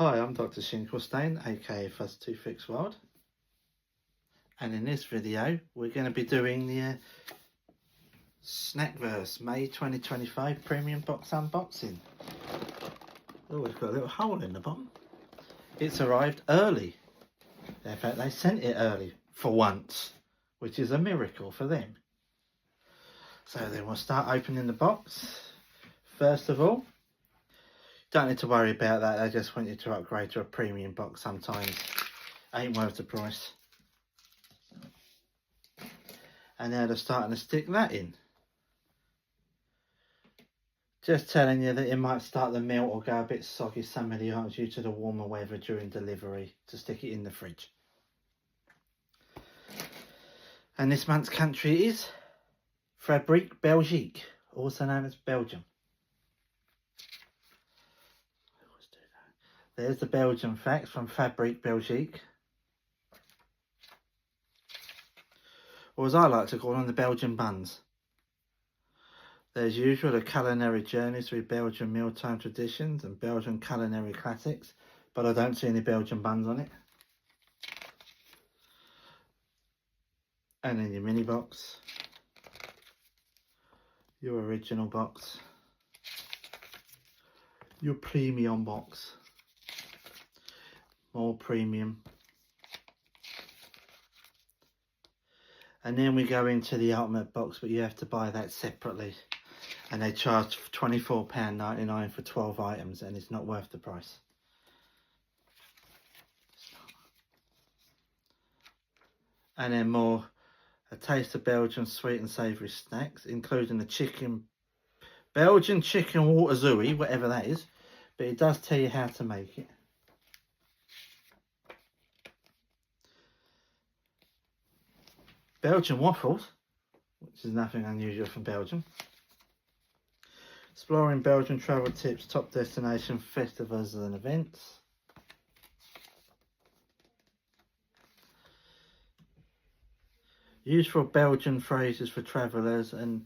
Hi, I'm Dr. Shinklestein, aka Fuzz2Fix World, and in this video we're going to be doing the SnackVerse May 2025 Premium Box Unboxing. Oh, we've got a little hole in the bottom. It's arrived early. In fact, they sent it early for once, which is a miracle for them. So then we'll start opening the box. First of all, don't need to worry about that. They just want you to upgrade to a premium box sometimes. Ain't worth the price. And now they're starting to stick that in. Just telling you that it might start to melt or go a bit soggy some of the items due to the warmer weather during delivery, to stick it in the fridge. And this month's country is Fabrique Belgique, also known as Belgium. There's the Belgian facts from Fabrique Belgique. Or as I like to call them, the Belgian buns. As usual, the culinary journeys through Belgian mealtime traditions and Belgian culinary classics, but I don't see any Belgian buns on it. And then your mini box, your original box, your premium box, more premium. And then we go into the ultimate box, but you have to buy that separately. And they charge £24.99 for 12 items, and it's not worth the price. And then more, a taste of Belgian sweet and savoury snacks, including the Belgian chicken water zooey, whatever that is. But it does tell you how to make it. Belgian waffles, which is nothing unusual from Belgium. Exploring Belgian travel tips, top destination festivals and events. Useful Belgian phrases for travellers and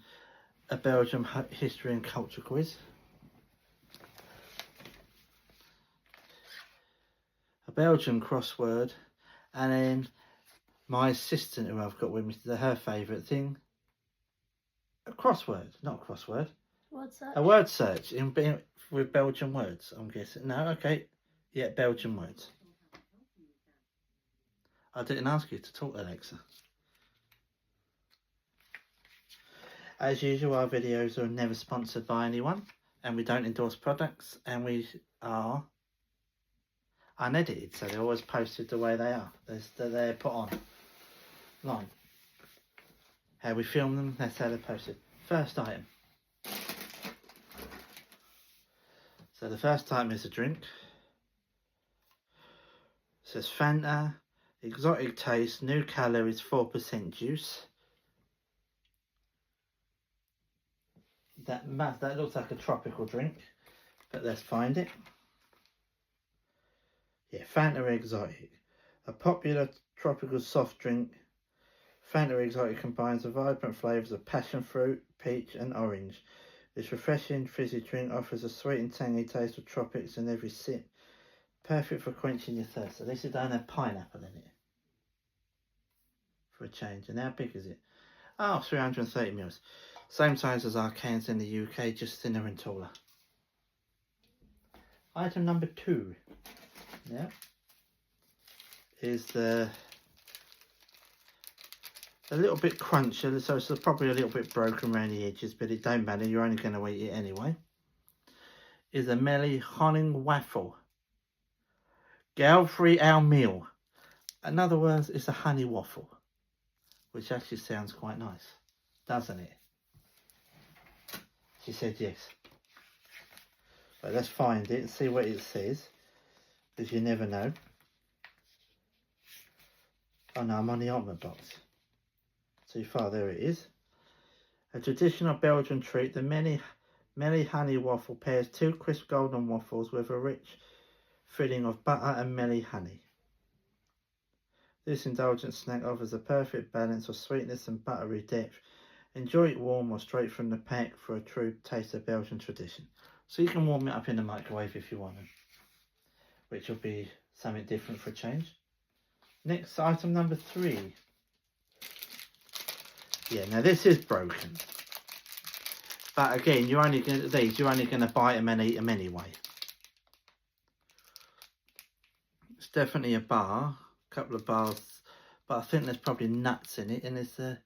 a Belgian history and culture quiz. A Belgian crossword, and then my assistant who I've got with me, her favourite thing, a crossword, not a crossword. Word search? A word search with Belgian words, I'm guessing. No, okay. Yeah, Belgian words. I didn't ask you to talk, Alexa. As usual, our videos are never sponsored by anyone, and we don't endorse products, and we are unedited, so they're always posted the way they are. They're put on line. How we film them, that's how they're posted. First item. So the first item is a drink. It says Fanta, exotic taste, new calories, 4% juice. That looks like a tropical drink, but let's find it. Yeah, Fanta Exotic, a popular tropical soft drink. Fanta Exotic combines the vibrant flavours of passion fruit, peach and orange. This refreshing fizzy drink offers a sweet and tangy taste of tropics in every sip. Perfect for quenching your thirst. At least it don't have pineapple in it. For a change. And how big is it? Oh, 330ml. Same size as our cans in the UK, just thinner and taller. Item number 2. Yeah. Is a little bit crunchy, so it's probably a little bit broken around the edges, but it don't matter, you're only going to eat it anyway. Is a Melly Honing Waffle. Galfrey our meal. In other words, it's a honey waffle, which actually sounds quite nice, doesn't it? She said yes. But let's find it and see what it says, because you never know. Oh no, I'm on the ultimate box. Too far, there it is. A traditional Belgian treat, the Melly honey waffle pairs 2 crisp golden waffles with a rich filling of butter and Melly honey. This indulgent snack offers a perfect balance of sweetness and buttery depth. Enjoy it warm or straight from the pack for a true taste of Belgian tradition. So you can warm it up in the microwave if you want to. which will be something different for a change. Next, item number 3. Yeah, now this is broken. But again, you're only going to bite them and eat them anyway. It's definitely a bar, a couple of bars, but I think there's probably nuts in it, and it's a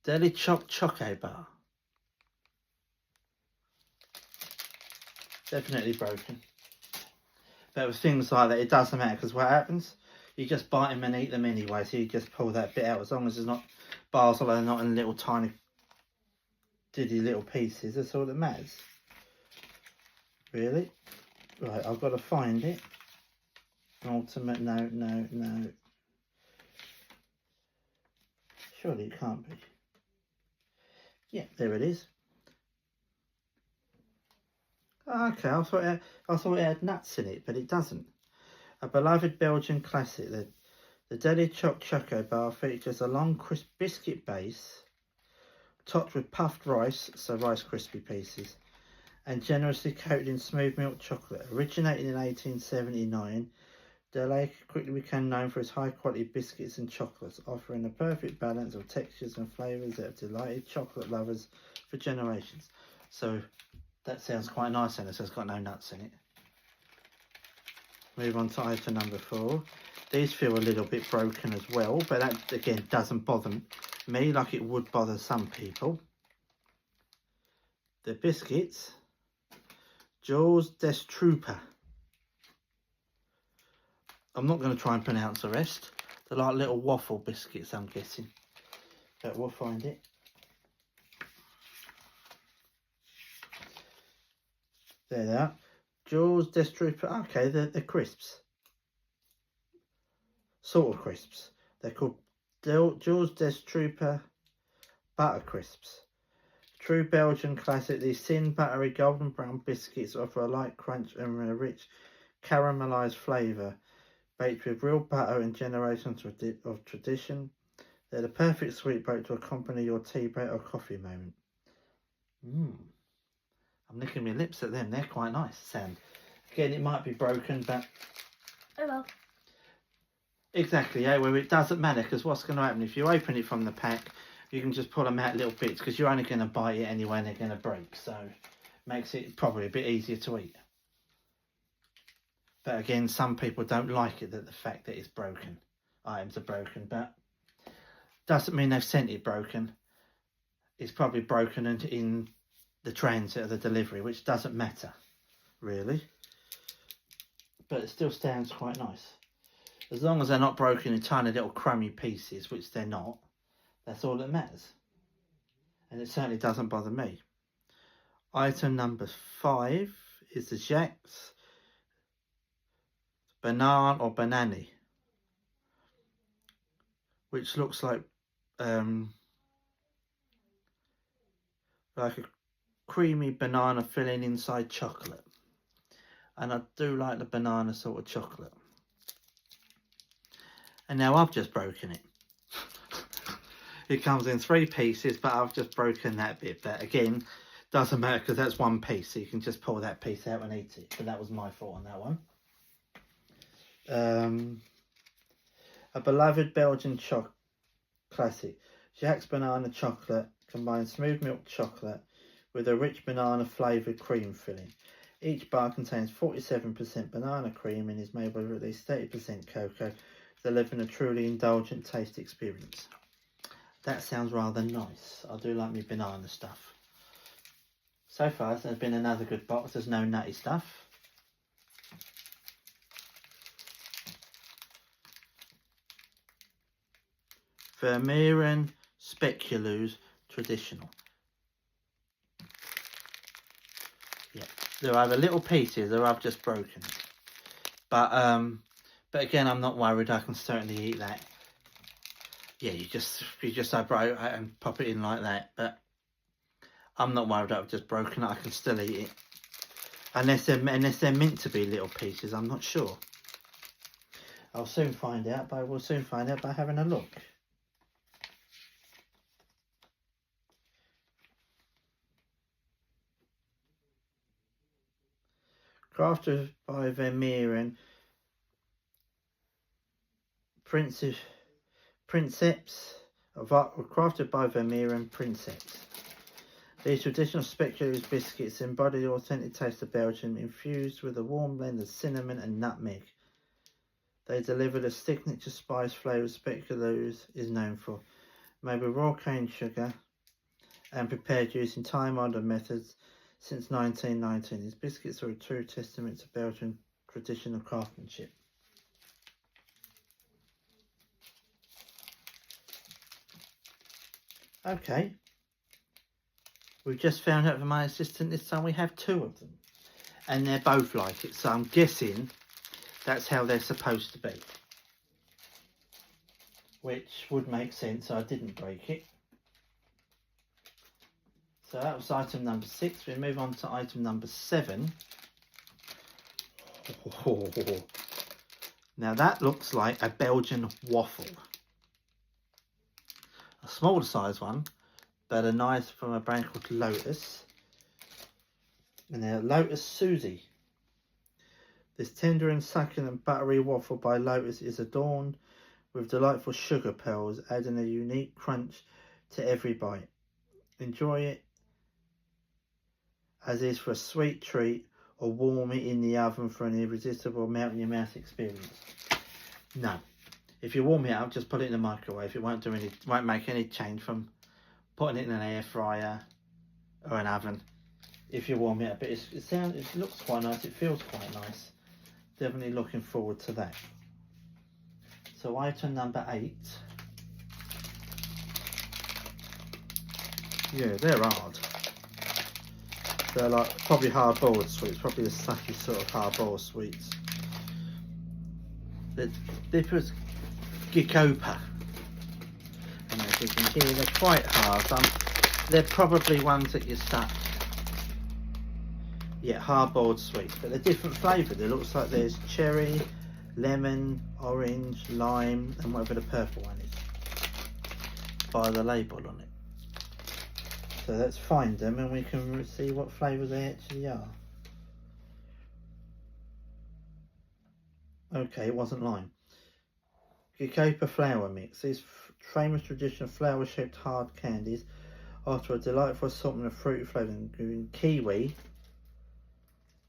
Deli Choco bar. Definitely broken. But with things like that, it doesn't matter, because what happens, you just bite them and eat them anyway, so you just pull that bit out, as long as there's not bars or they're not in little tiny diddy little pieces. That's all that matters, really. Right, I've got to find it. Ultimate, no. Surely it can't be. Yeah, there it is. Okay, I thought it had nuts in it, but it doesn't. A beloved Belgian classic, the Deli Choco bar features a long crisp biscuit base topped with puffed rice, so Rice Krispie pieces, and generously coated in smooth milk chocolate. Originated in 1879, Deli quickly became known for its high quality biscuits and chocolates, offering a perfect balance of textures and flavours that have delighted chocolate lovers for generations. So that sounds quite nice, and it says it's got no nuts in it. Move on to item number 4. These feel a little bit broken as well, but that again doesn't bother me like it would bother some people. The biscuits, Jules des Trooper. I'm not going to try and pronounce the rest. They're like little waffle biscuits, I'm guessing, but we'll find it. There they are. Jules des Trooper. Okay, they're crisps. Sort of crisps. They're called Jules des Trooper Butter Crisps. True Belgian classic, these thin, buttery, golden brown biscuits offer a light crunch and a rich caramelised flavour. Baked with real butter and generations of tradition. They're the perfect sweet break to accompany your tea break or coffee moment. I'm licking my lips at them. They're quite nice sound. Again, it might be broken, but... Oh well. Exactly, yeah, well, it doesn't matter, because what's going to happen, if you open it from the pack, you can just pull them out little bits, because you're only going to bite it anyway and they're going to break, so makes it probably a bit easier to eat. But again, some people don't like it, that the fact that it's broken. Items are broken, but doesn't mean they've sent it broken. It's probably broken in the transit of the delivery, which doesn't matter, really. But it still stands quite nice. As long as they're not broken in tiny little crummy pieces, which they're not, that's all that matters. And it certainly doesn't bother me. Item number 5 is the Jacques Banane or Banani, which looks like a creamy banana filling inside chocolate. And I do like the banana sort of chocolate. And now I've just broken it. It comes in 3 pieces, but I've just broken that bit. But again, doesn't matter, because that's one piece, so you can just pull that piece out and eat it. So that was my fault on that one. A beloved Belgian classic, Jacques Banana chocolate combines smooth milk chocolate with a rich banana flavoured cream filling. Each bar contains 47% banana cream and is made with at least 30% cocoa, delivering a truly indulgent taste experience. That sounds rather nice. I do like my banana stuff. So far, there's been another good box. There's no nutty stuff. Vermeeren Speculoos Traditional. Yeah, they're either little pieces or I've just broken. But again, I'm not worried. I can certainly eat that. Yeah, you just broke and pop it in like that. But I'm not worried that I've just broken it. I can still eat it, unless they're meant to be little pieces. I'm not sure. I'll soon find out. But we'll soon find out by having a look. Crafted by Vermeer and Princeps crafted by Vermeer and Princeps. These traditional speculoos biscuits embody the authentic taste of Belgium, infused with a warm blend of cinnamon and nutmeg. They deliver the signature spice flavour speculoos is known for, made with raw cane sugar and prepared using time-honoured methods since 1919. These biscuits are a true testament to Belgian traditional craftsmanship. Okay, we've just found out from my assistant this time we have 2 of them, and they're both like it, so I'm guessing that's how they're supposed to be, which would make sense. I didn't break it. So that was item number 6. We move on to item number 7. Now that looks like a Belgian waffle. A smaller size one, but a nice from a brand called Lotus. And they're Lotus Susie. This tender and succulent buttery waffle by Lotus is adorned with delightful sugar pearls, adding a unique crunch to every bite. Enjoy it as is for a sweet treat, or warm it in the oven for an irresistible melt-in-your-mouth experience. No. If you warm it up, just put it in the microwave. It won't make any change from putting it in an air fryer or an oven if you warm it up. But it looks quite nice. It feels quite nice. Definitely looking forward to that. So item number 8. Yeah, they're hard. They're like probably hard-boiled sweets, probably a sucky sort of hard-boiled sweets. This was Gicopa, and as you can hear, they're quite hard. They're probably ones that you stuck. Yeah, hard-boiled sweets, but they're different flavoured. It looks like there's cherry, lemon, orange, lime, and whatever the purple one is by the label on it. So let's find them and we can see what flavour they actually are. Okay, it wasn't lime. Gicopa flour mix. These famous traditional flower-shaped hard candies offer a delightful assortment of fruity flavours, including kiwi,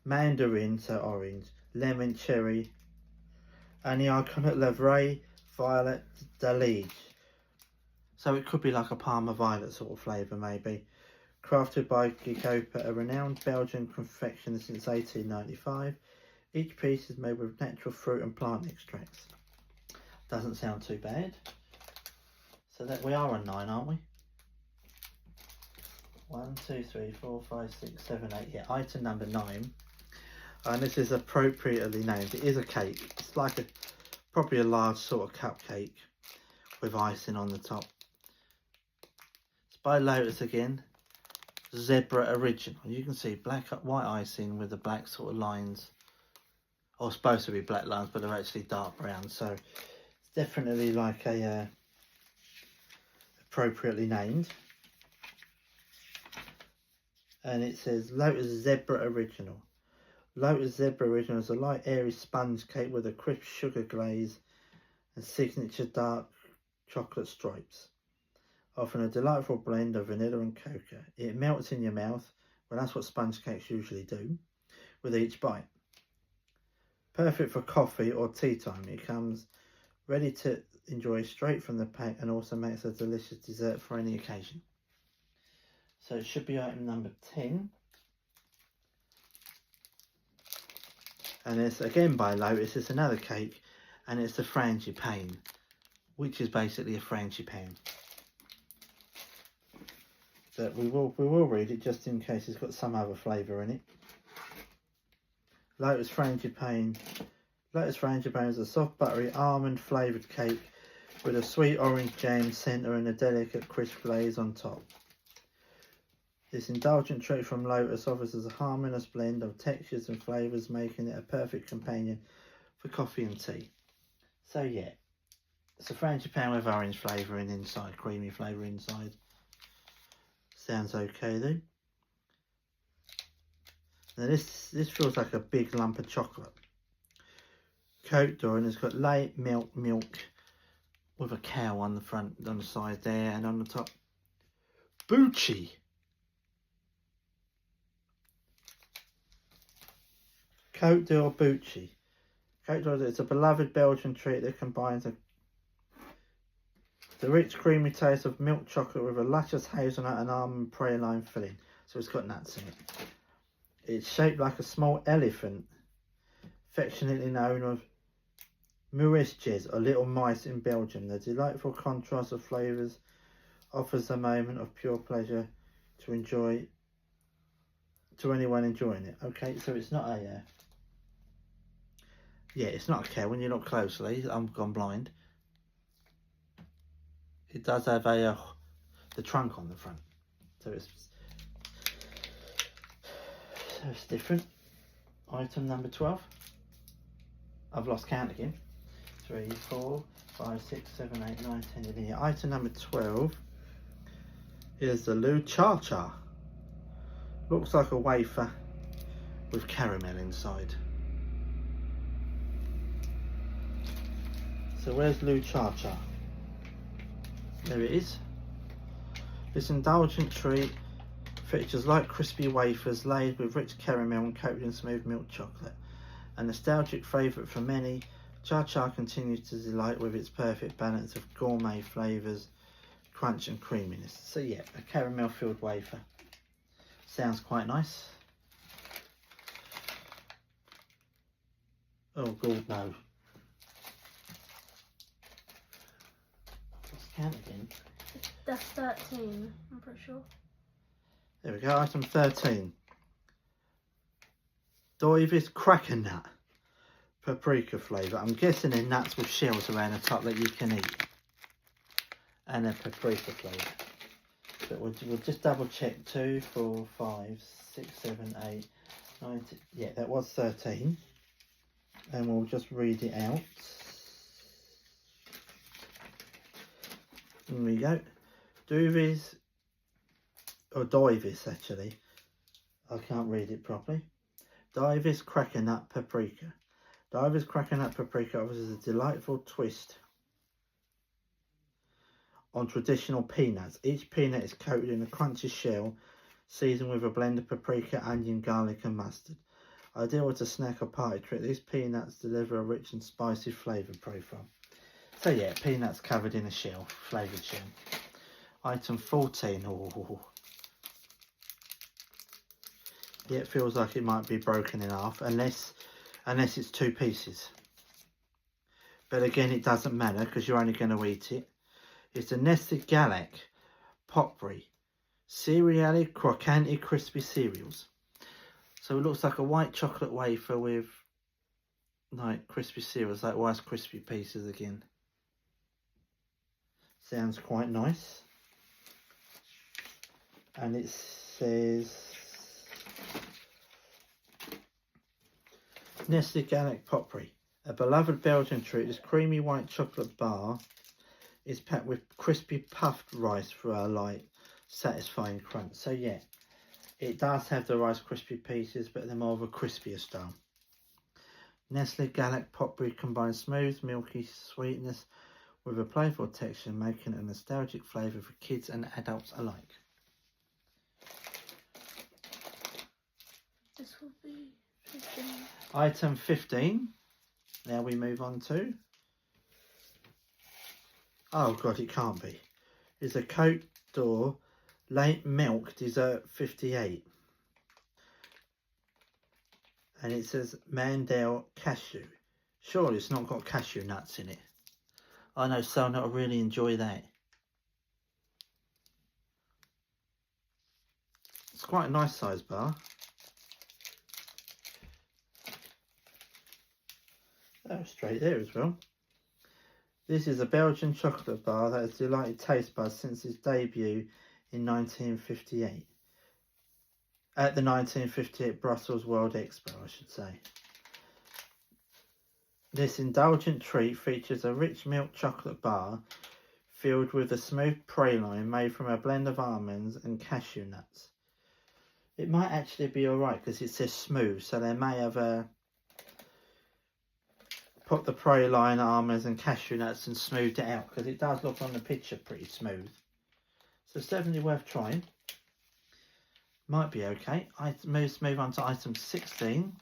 mandarin, so orange, lemon, cherry, and the iconic Lavray Violet Delige. So it could be like a Parma Violet sort of flavour maybe. Crafted by Gicopa, a renowned Belgian confectioner since 1895. Each piece is made with natural fruit and plant extracts. Doesn't sound too bad. So that we are on 9, aren't we? 1, 2, 3, 4, 5, 6, 7, 8. Yeah, item number 9. And this is appropriately named. It is a cake. It's like probably a large sort of cupcake with icing on the top. It's by Lotus again. Zebra Original. You can see white icing with the black sort of lines. Or supposed to be black lines, but they're actually dark brown. So it's definitely like a appropriately named. And it says Lotus Zebra Original. Lotus Zebra Original is a light, airy sponge cake with a crisp sugar glaze and signature dark chocolate stripes, offering a delightful blend of vanilla and cocoa. It melts in your mouth, well that's what sponge cakes usually do, with each bite. Perfect for coffee or tea time. It comes ready to enjoy straight from the pack and also makes a delicious dessert for any occasion. So it should be item number 10. And it's again by Lotus. It's another cake, and it's the frangipane, which is basically a frangipane. But we will read it just in case it's got some other flavour in it. Lotus frangipane. Lotus frangipane is a soft, buttery, almond flavoured cake with a sweet orange jam centre and a delicate crisp glaze on top. This indulgent treat from Lotus offers us a harmonious blend of textures and flavours, making it a perfect companion for coffee and tea. So yeah, it's a frangipane with orange flavouring inside, creamy flavour inside. Sounds okay though. Now this feels like a big lump of chocolate. Coat door, and it's got late milk with a cow on the front, on the side there, and on the top, Bucci. Coat door Bucci. Coat door is a beloved Belgian treat that combines the rich creamy taste of milk chocolate with a luscious hazelnut and almond praline filling. So it's got nuts in it. It's shaped like a small elephant, affectionately known as Mourisjes, or little mice in Belgium. The delightful contrast of flavours offers a moment of pure pleasure to anyone enjoying it. Okay, so it's not a it's not a cow when you look closely. I'm gone blind. It does have the trunk on the front, so it's different. Item number 12. I've lost count again. 3, 4, 5, 6, 7, 8, 9, 10, 11. Item number 12 is the Lou Cha Cha. Looks like a wafer with caramel inside. So where's Lou Cha Cha? There it is. This indulgent treat features light crispy wafers laid with rich caramel and coated in smooth milk chocolate. A nostalgic favourite for many, Cha Cha continues to delight with its perfect balance of gourmet flavours, crunch and creaminess. So yeah, a caramel filled wafer. Sounds quite nice. Oh god, no. Let's count again. That's 13, I'm pretty sure. There we go, item 13. Davis Cracker Nut. Paprika flavour. I'm guessing they're nuts with shells around the top that you can eat. And a paprika flavour. But we'll just double check. 2, 4, 5, 6, 7, 8, 9, 10. Yeah, that was 13. And we'll just read it out. Here we go. Davis actually. I can't read it properly. Davis Cracker Nut Paprika. Davis Cracker Nut Paprika offers a delightful twist on traditional peanuts. Each peanut is coated in a crunchy shell, seasoned with a blend of paprika, onion, garlic and mustard. Ideal as a snack or party treat, these peanuts deliver a rich and spicy flavour profile. So yeah, peanuts covered in a shell, flavoured shell. Item 14. Oh. Yeah, it feels like it might be broken in half, unless it's 2 pieces. But again, it doesn't matter because you're only going to eat it. It's a Nestle Galak Potpourri Cereally Croquante Crispy Cereals. So it looks like a white chocolate wafer with like crispy cereals, like Rice Krispie pieces again. Sounds quite nice. And it says Nestle Galak Potpourri, a beloved Belgian treat. This creamy white chocolate bar is packed with crispy puffed rice for a light, satisfying crunch. So yeah, it does have the Rice Krispie pieces, but they're more of a crispier style. Nestle Galak Potpourri combines smooth, milky sweetness with a playful texture, making it a nostalgic flavour for kids and adults alike. This will be 15. Item 15. Now we move on to... Oh god, it can't be. It's a Cote d'Or Late Milk Dessert 58. And it says Mandel Cashew. Surely it's not got cashew nuts in it. I know someone that'll really enjoy that. It's quite a nice size bar. Oh, straight there as well. This is a Belgian chocolate bar that has delighted taste buds since its debut in 1958. At the 1958 Brussels World Expo, I should say. This indulgent treat features a rich milk chocolate bar filled with a smooth praline made from a blend of almonds and cashew nuts. It might actually be alright because it says smooth, so they may have put the praline almonds and cashew nuts and smoothed it out, because it does look on the picture pretty smooth. So it's definitely worth trying. Might be okay. Move on to item 16.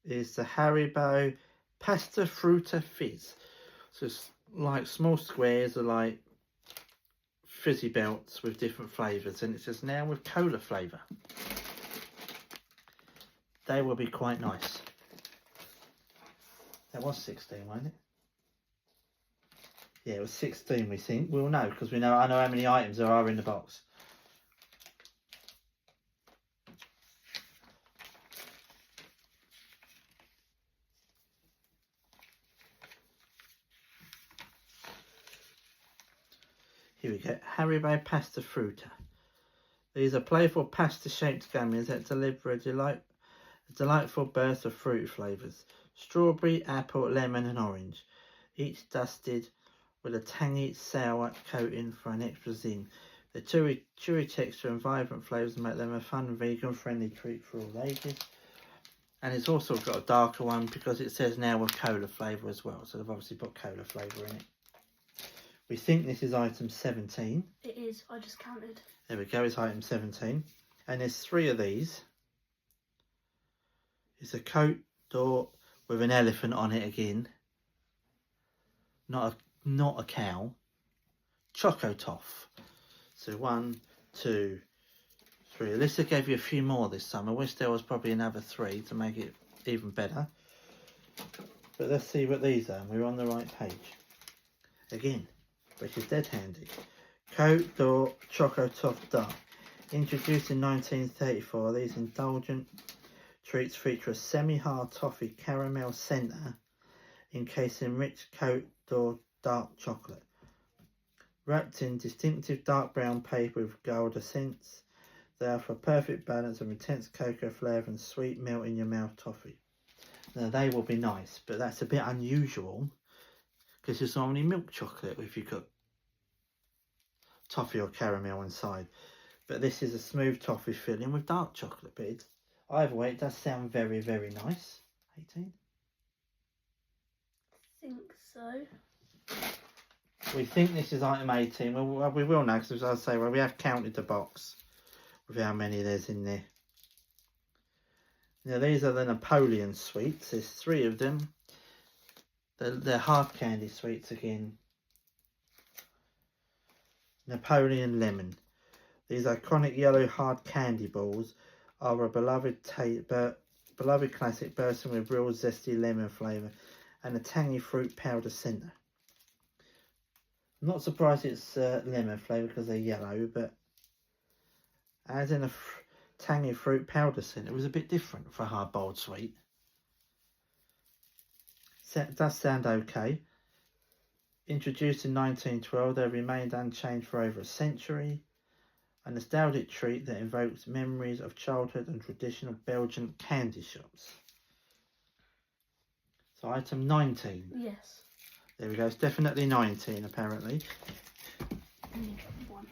Is the Haribo Pasta Fruta Fizz. So it's like small squares are like fizzy belts with different flavours, and it says now with cola flavour. They will be quite nice. That was 16, wasn't it? Yeah, it was 16 we think. We'll know because I know how many items there are in the box. Here we go, Haribo Pasta Fruta. These are playful pasta-shaped gummies that deliver a delightful burst of fruit flavours. Strawberry, apple, lemon and orange. Each dusted with a tangy, sour coating for an extra zing. The chewy texture and vibrant flavours make them a fun, vegan-friendly treat for all ages. And it's also got a darker one because it says now with cola flavour as well. So they've obviously put cola flavour in it. We think this is item 17. It is, I just counted. There we go, it's item 17. And there's 3 of these. It's a coat door with an elephant on it again. Not a cow. Choco Toff. So 1, 2, 3. Alyssa gave you a few more this time. I wish there was probably another 3 to make it even better. But let's see what these are. We're on the right page. Again, which is dead handy. Coat Door Choco Toff Dark. Introduced in 1934, these indulgent treats feature a semi-hard toffee caramel centre encased in rich Coat Door dark chocolate. Wrapped in distinctive dark brown paper with gold accents, they offer a perfect balance of intense cocoa flavour and sweet melt in your mouth toffee. Now they will be nice, but that's a bit unusual because it's normally milk chocolate if you've got toffee or caramel inside. But this is a smooth toffee filling with dark chocolate. But either way, it does sound very, very nice. 18? I think so. We think this is item 18. Well, we will know because, as I say, we have counted the box with how many there's in there. Now, these are the Napoleon sweets. There's 3 of them. They're hard candy sweets again. Napoleon Lemon. These iconic yellow hard candy balls are a beloved classic bursting with real zesty lemon flavour and a tangy fruit powder centre. I'm not surprised it's lemon flavour because they're yellow, but as in a tangy fruit powder centre, it was a bit different for a hard boiled sweet. It does sound okay. Introduced in 1912, they remained unchanged for over a century. A nostalgic treat that evokes memories of childhood and traditional Belgian candy shops. So item 19. Yes. There we go, it's definitely 19 apparently. One.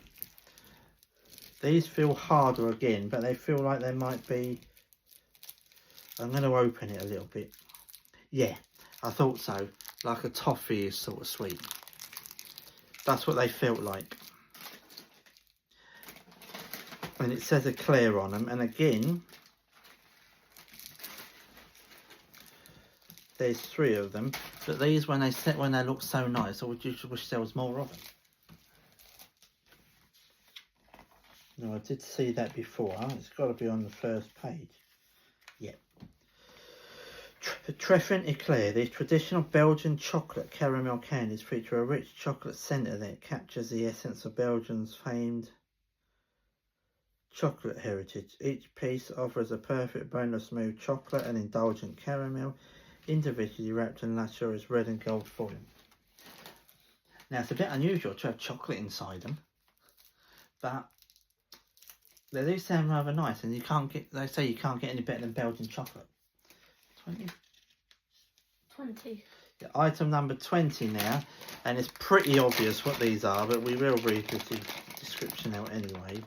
These feel harder again, but they feel like they might be... I'm going to open it a little bit. Yeah, I thought so. Like a toffee sort of sweet. That's what they felt like. And it says Eclair on them. And again, there's 3 of them. But these, when they look so nice, I would just wish there was more of them. No, I did see that before. It's got to be on the first page. Yep. Treffin Eclair. These traditional Belgian chocolate caramel candies feature a rich chocolate centre that captures the essence of Belgium's famed chocolate heritage. Each piece offers a perfect blend of smooth chocolate and indulgent caramel, individually wrapped in luxurious red and gold foil. Now, it's a bit unusual to have chocolate inside them, but they do sound rather nice, and they say you can't get any better than Belgian chocolate. 20? 20. Yeah, item number 20 now, and it's pretty obvious what these are, but we will read the description out anyway.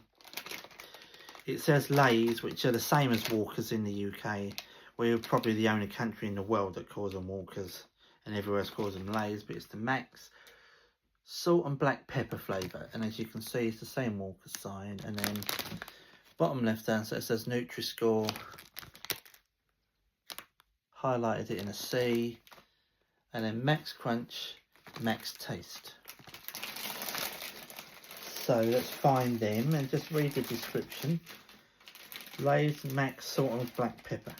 It says Lay's, which are the same as Walkers in the UK. We're probably the only country in the world that calls them Walkers, and everywhere else calls them Lay's, but it's the Max salt and black pepper flavour. And as you can see, it's the same Walker's sign, and then bottom left hand side it says Nutri-Score, highlighted it in a C, and then Max Crunch, Max Taste. So let's find them and just read the description. Lay's Max Salt and Black Pepper.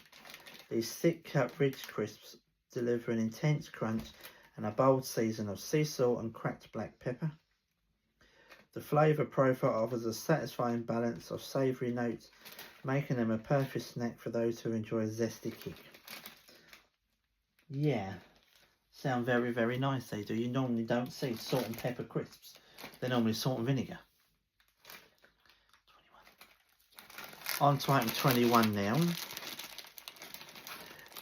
These thick cut ridge crisps deliver an intense crunch and a bold season of sea salt and cracked black pepper. The flavour profile offers a satisfying balance of savoury notes, making them a perfect snack for those who enjoy a zesty kick. Yeah, sound very, very nice they do. You normally don't see salt and pepper crisps. They're normally salt and vinegar. 21. On to item 21 now.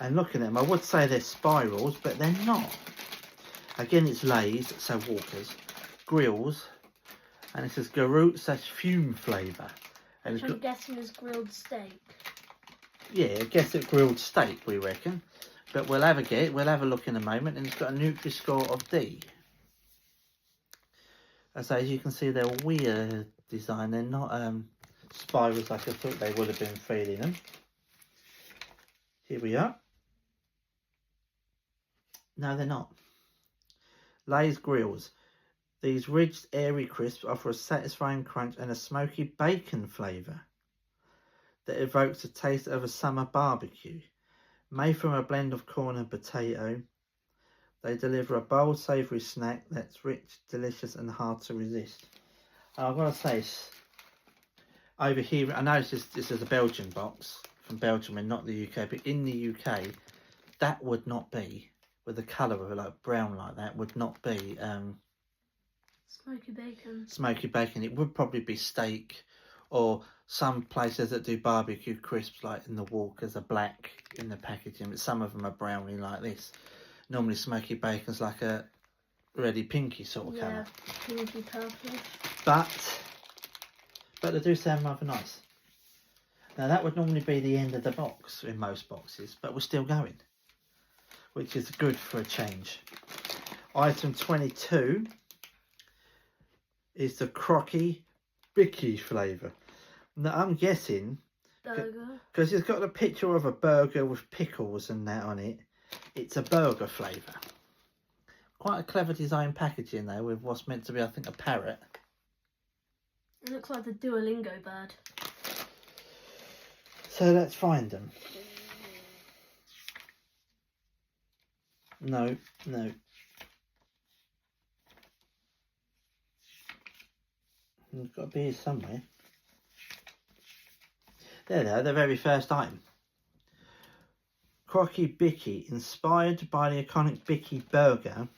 And looking at them, I would say they're spirals, but they're not. Again, it's Lay's, so Walkers, grills, and it says Garut/fume flavour. And Which I'm guessing is grilled steak. Yeah, I guess it's grilled steak, we reckon. But we'll have a look in a moment, and it's got a Nutri-Score of D. As you can see, they're weird design. They're not spirals like I thought they would have been feeding them. Here we are. No, they're not. Lay's grills. These ridged, airy crisps offer a satisfying crunch and a smoky bacon flavour that evokes the taste of a summer barbecue. Made from a blend of corn and potato, they deliver a bold, savoury snack that's rich, delicious and hard to resist. And I've got to say, over here, I know this is a Belgian box, from Belgium and not the UK, but in the UK, that would not be, with the colour of it, like brown like that, would not be Smoky bacon. Smoky bacon. It would probably be steak, or some places that do barbecue crisps, like in the Walkers, are black in the packaging, but some of them are browny like this. Normally smoky bacon's like a reddy pinky sort of colour. Yeah, pinky purple. But they do sound rather nice. Now that would normally be the end of the box in most boxes, but we're still going, which is good for a change. Item 22 is the Crocky Bicky flavour. Now I'm guessing, Burger. because it's got a picture of a burger with pickles and that on it, it's a burger flavour. Quite a clever design packaging though, with what's meant to be, I think, a parrot. It looks like the Duolingo bird. So let's find them. No. It's got to be here somewhere. There they are, the very first item. Crocky Bicky, inspired by the iconic Bicky burger.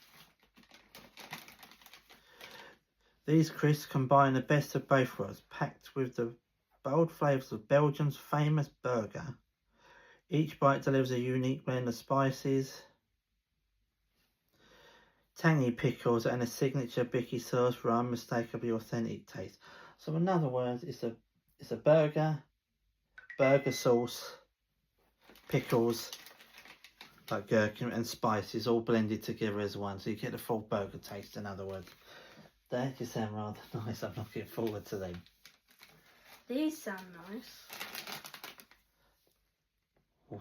These crisps combine the best of both worlds, packed with the bold flavours of Belgium's famous burger. Each bite delivers a unique blend of spices, tangy pickles and a signature Bicky sauce for unmistakably authentic taste. So in other words, it's a burger sauce, pickles, like gherkin and spices all blended together as one, so you get the full burger taste. In other words, they actually sound rather nice. I'm looking forward to them. These sound nice.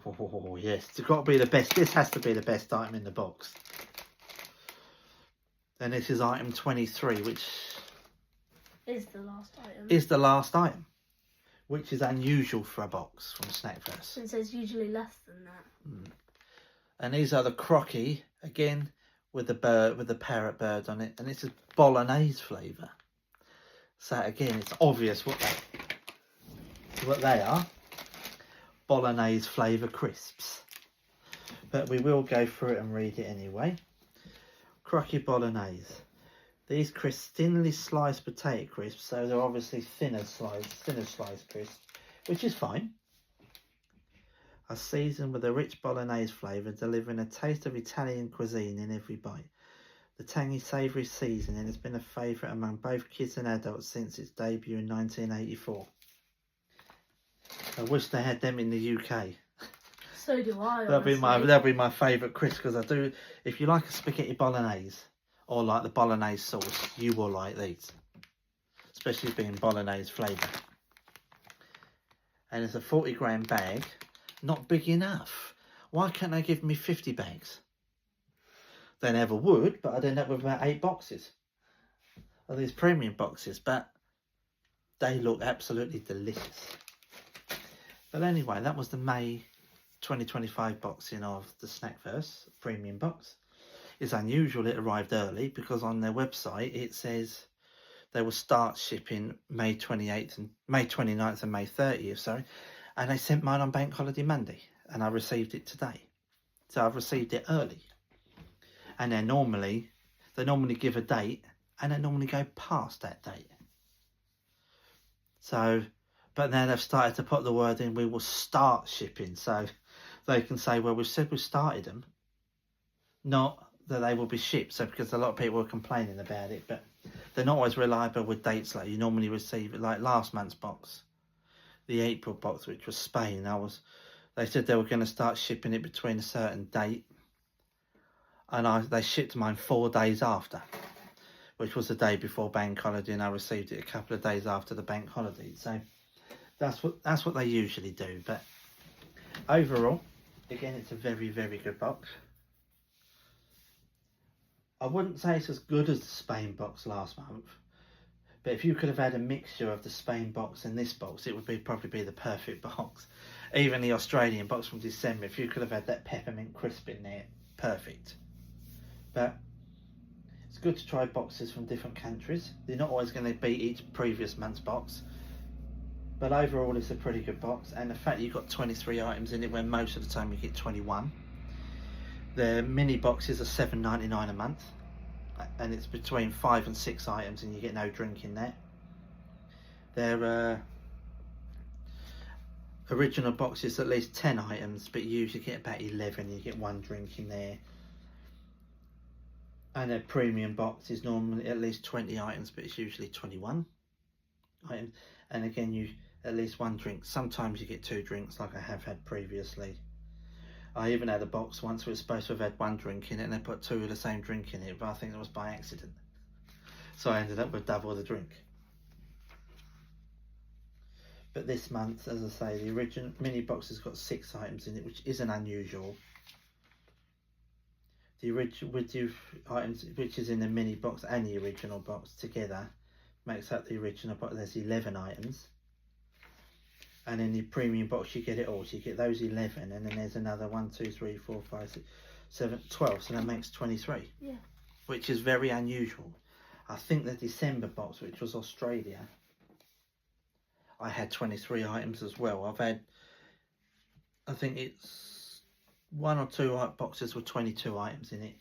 Oh yes, it's got to be the best. This has to be the best item in the box. And this is item 23, which Is the last item. is the last item, which is unusual for a box from SnackVerse. Since there's usually less than that. And these are the Crocky, again with the parrot bird on it, and this is bolognese flavour. So again, it's obvious what they are. Bolognese flavour crisps. But we will go through it and read it anyway. Crocky Bolognese. These crisps, thinly sliced potato crisps, so they're obviously thinner sliced crisps, which is fine. are seasoned with a rich bolognese flavour, delivering a taste of Italian cuisine in every bite. The tangy, savoury seasoning has been a favourite among both kids and adults since its debut in 1984. I wish they had them in the UK. So do I. That'll be my favourite crisp, because I do. If you like a spaghetti bolognese or like the bolognese sauce, you will like these, especially being bolognese flavour. And it's a 40-gram bag. Not big enough. Why can't they give me 50 bags? They never would, but I'd end up with about 8 boxes of these premium boxes. But they look absolutely delicious. But anyway, that was the May 2025 boxing of the SnackVerse premium box. It's unusual it arrived early, because on their website it says they will start shipping May 29th and May 30th, sorry, and they sent mine on Bank Holiday Monday, and I received it today. So I've received it early. And they normally give a date, and they normally go past that date. So, but now they've started to put the word in, we will start shipping, so they can say, well, we've said we've started them, not that they will be shipped. So, because a lot of people are complaining about it, but they're not always reliable with dates. Like you normally receive it, like last month's box, the April box, which was Spain. They said they were going to start shipping it between a certain date, and they shipped mine 4 days after, which was the day before Bank Holiday, and I received it a couple of days after the Bank Holiday. So that's what they usually do. But overall, again, it's a very, very good box. I wouldn't say it's as good as the Spain box last month, but if you could have had a mixture of the Spain box and this box, it would probably be the perfect box. Even the Australian box from December, if you could have had that peppermint crisp in there, perfect. But it's good to try boxes from different countries. They're not always going to beat each previous month's box, but overall it's a pretty good box. And the fact you've got 23 items in it, when most of the time you get 21. The mini boxes are $7.99 a month, and it's between 5 and 6 items, and you get no drink in there. Their original box is at least 10 items, but you usually get about 11. You get 1 drink in there. And their premium box is normally at least 20 items, but it's usually 21 items. And again, you at least 1 drink. Sometimes you get 2 drinks, like I have had previously. I even had a box once where it was supposed to have had 1 drink in it, and they put 2 of the same drink in it, but I think that was by accident. So I ended up with double the drink. But this month, as I say, the original mini box has got 6 items in it, which isn't unusual. The original with the items which is in the mini box and the original box together makes up the original box. There's 11 items. And in the premium box you get it all. So you get those 11, and then there's another 1, 2, 3, 4, 5, 6, 7, 12. So that makes 23. Yeah. Which is very unusual. I think the December box, which was Australia, I had 23 items as well. I think it's 1 or 2 boxes with 22 items in it.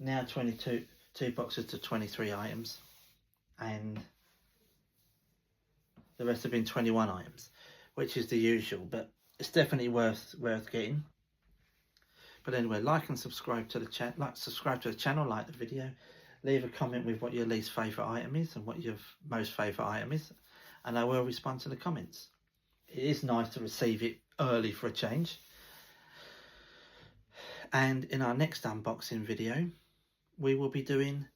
Now 2 boxes to 23 items. And the rest have been 21 items, which is the usual, but it's definitely worth getting. But anyway, like and subscribe to the channel, like the video, leave a comment with what your least favourite item is and what your most favourite item is, and I will respond to the comments. It is nice to receive it early for a change. And in our next unboxing video, we will be doing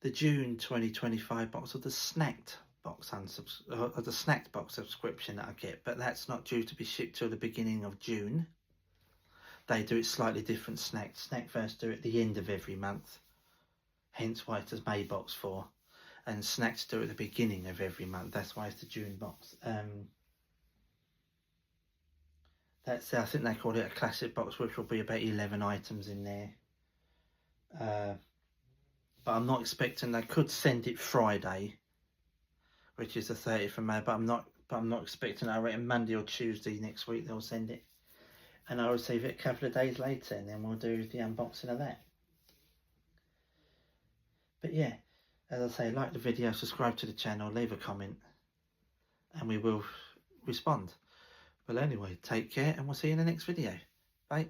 the June 2025 box of the Snacked box the Snacked box subscription that I get, but that's not due to be shipped till the beginning of June. They do it slightly different. SnackVerse do it at the end of every month, hence why it's a May box for, and Snacks do it at the beginning of every month. That's why it's the June box. I think they call it a classic box, which will be about 11 items in there. But I'm not expecting. They could send it Friday, which is the 30th of May, but I'm not expecting. I reckon Monday or Tuesday next week they'll send it, and I'll receive it a couple of days later, and then we'll do the unboxing of that. But yeah, as I say, like the video, subscribe to the channel, leave a comment, and we will respond. Well, anyway, take care and we'll see you in the next video. Bye.